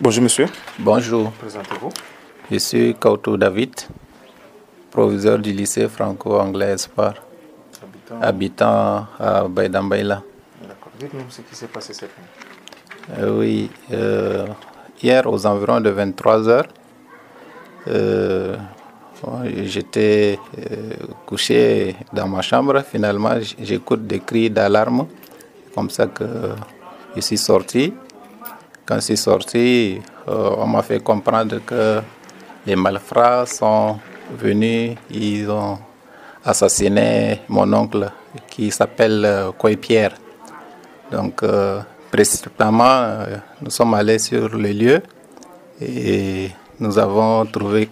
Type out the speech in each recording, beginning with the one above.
Bonjour monsieur. Bonjour, Présentez-vous. je suis Kauto David, proviseur du lycée franco-anglais Espoir, habitant à Baïdambaïla. D'accord. Dites-nous ce qui s'est passé cette nuit. Oui, hier aux environs de 23 heures, j'étais couché dans ma chambre. Finalement, j'écoute des cris d'alarme, comme ça que je suis sorti. Quand je suis sorti, on m'a fait comprendre que les malfrats sont venus, ils ont assassiné mon oncle qui s'appelle Koy Pierre. Donc, précipitamment, nous sommes allés sur le lieu et nous avons trouvé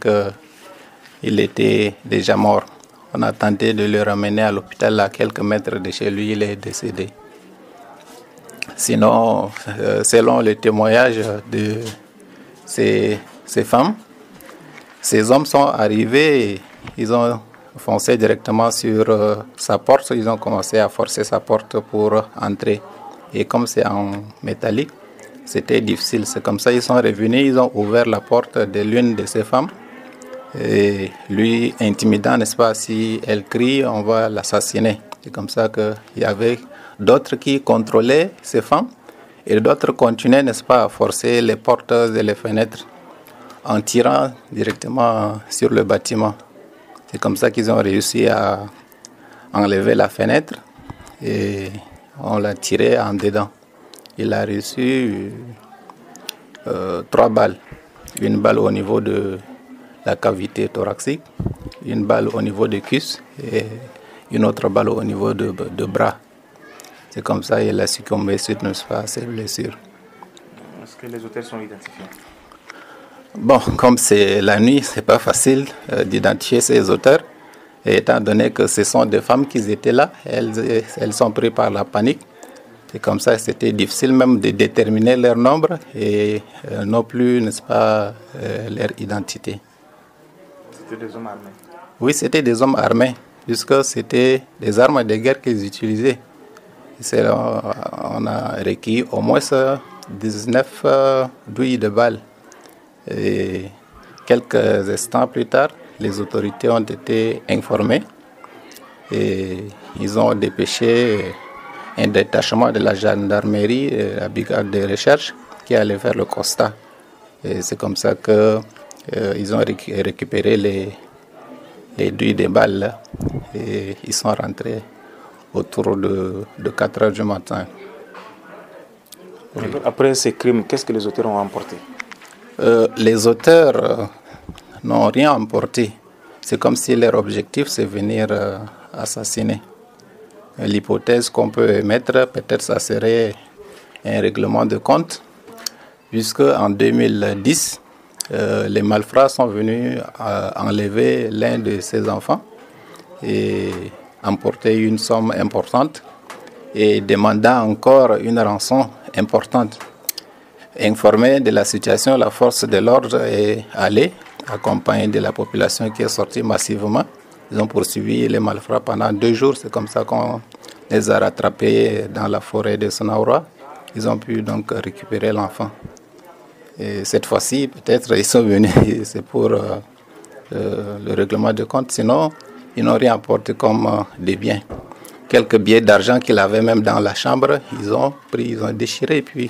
qu'il était déjà mort. On a tenté de le ramener à l'hôpital à quelques mètres de chez lui, il est décédé. Sinon, selon le témoignage de ces femmes, ces hommes sont arrivés et ils ont foncé directement sur sa porte. Ils ont commencé à forcer sa porte pour entrer. Et comme c'est en métallique, c'était difficile. C'est comme ça qu'ils sont revenus, ils ont ouvert la porte de l'une de ces femmes. Et lui, intimidant, n'est-ce pas, si elle crie, on va l'assassiner. C'est comme ça qu'il y avait d'autres qui contrôlaient ces femmes et d'autres continuaient, n'est-ce pas, à forcer les portes et les fenêtres en tirant directement sur le bâtiment. C'est comme ça qu'ils ont réussi à enlever la fenêtre et on l'a tiré en dedans. Il a reçu 3 balles. Une balle au niveau de la cavité thoracique, une balle au niveau des cuisses et une autre balle au niveau de bras. C'est comme ça qu'il a succombé suite à ses blessures. Est-ce que les auteurs sont identifiés? Bon, comme c'est la nuit, c'est pas facile d'identifier ces auteurs. Et étant donné que ce sont des femmes qui étaient là, elles sont prises par la panique. C'est comme ça, c'était difficile même de déterminer leur nombre et non plus, n'est-ce pas, leur identité. C'était des hommes armés? Oui, c'était des hommes armés, puisque c'était des armes de guerre qu'ils utilisaient. On a requis au moins 19 douilles de balles. Et quelques instants plus tard, les autorités ont été informées et ils ont dépêché un détachement de la gendarmerie, la brigade de recherche, qui allait faire le constat. Et c'est comme ça qu'ils ont récupéré les douilles de balles là, et ils sont rentrés autour de 4 heures du matin. Oui. Après ces crimes, qu'est-ce que les auteurs ont emporté? Les auteurs n'ont rien emporté. C'est comme si leur objectif, c'est venir assassiner. L'hypothèse qu'on peut émettre, peut-être ça serait un règlement de compte, puisque en 2010, les malfrats sont venus enlever l'un de ses enfants et emporter une somme importante et demandant encore une rançon importante. Informé de la situation, la force de l'ordre est allée, accompagnée de la population qui est sortie massivement. Ils ont poursuivi les malfrats pendant 2 jours. C'est comme ça qu'on les a rattrapés dans la forêt de Sonaoura. Ils ont pu donc récupérer l'enfant. Et cette fois-ci, peut-être, ils sont venus, c'est pour le règlement de compte. Sinon, ils n'ont rien apporté comme des biens. Quelques billets d'argent qu'ils avaient même dans la chambre, ils ont pris, ils ont déchiré, et puis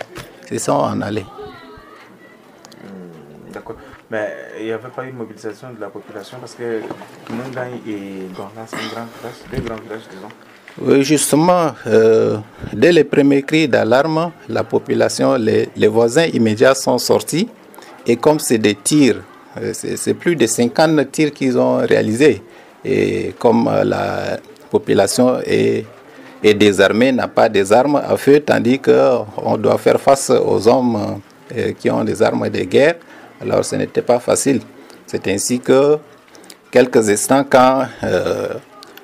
ils sont en allés. D'accord. Mais il n'y avait pas eu de mobilisation de la population parce que Mungai et Gorla, c'est un grand village, 2 grands villages, disons. Oui, justement, dès les premiers cris d'alarme, la population, les voisins immédiats sont sortis. Et comme c'est des tirs, c'est plus de 50 tirs qu'ils ont réalisés. Et comme la population est désarmée, n'a pas des armes à feu, tandis qu'on doit faire face aux hommes qui ont des armes de guerre, alors ce n'était pas facile. C'est ainsi que, quelques instants, quand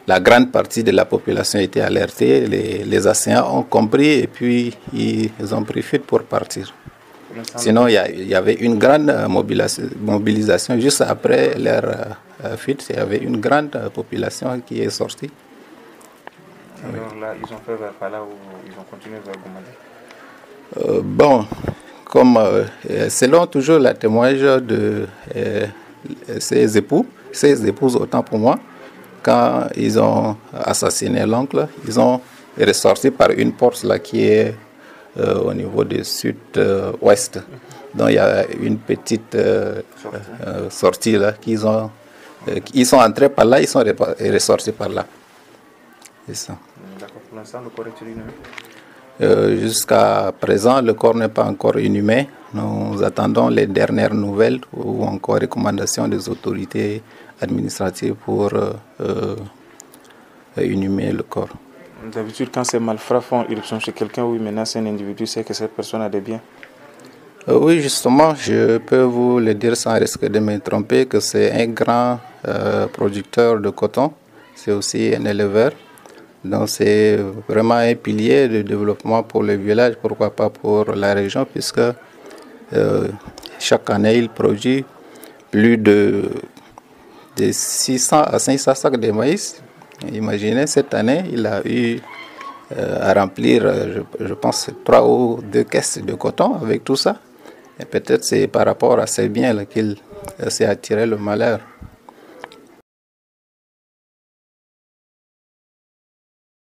la grande partie de la population était alertée, les assaillants ont compris et puis ils ont pris fuite pour partir. Sinon, il y avait une grande mobilisation juste après leur fuite. Il y avait une grande population qui est sortie. Alors là, ils ont fait vers par là ou ils ont continué vers Goumadi? Bon, comme selon toujours le témoignage de ses épouses autant pour moi, quand ils ont assassiné l'oncle, ils ont ressorti par une porte là qui est au niveau du sud-ouest. Donc il y a une petite sortie là qu'ils ont. Ils sont entrés par là, ils sont ressortis par là. C'est ça. D'accord. Pour l'instant, le corps est inhumé? Jusqu'à présent, le corps n'est pas encore inhumé. Nous attendons les dernières nouvelles ou encore recommandations des autorités administratives pour inhumer le corps. D'habitude, quand ces malfrats font irruption chez quelqu'un ou ils menacent un individu, c'est que cette personne a des biens? Oui, justement, je peux vous le dire sans risque de me tromper que c'est un grand producteur de coton. C'est aussi un éleveur. Donc c'est vraiment un pilier de développement pour le village, pourquoi pas pour la région, puisque chaque année il produit plus de 600 à 500 sacs de maïs. Imaginez, cette année il a eu à remplir, je pense, 3 ou 2 caisses de coton avec tout ça. Et peut-être c'est par rapport à ces biens qu'il s'est attiré le malheur.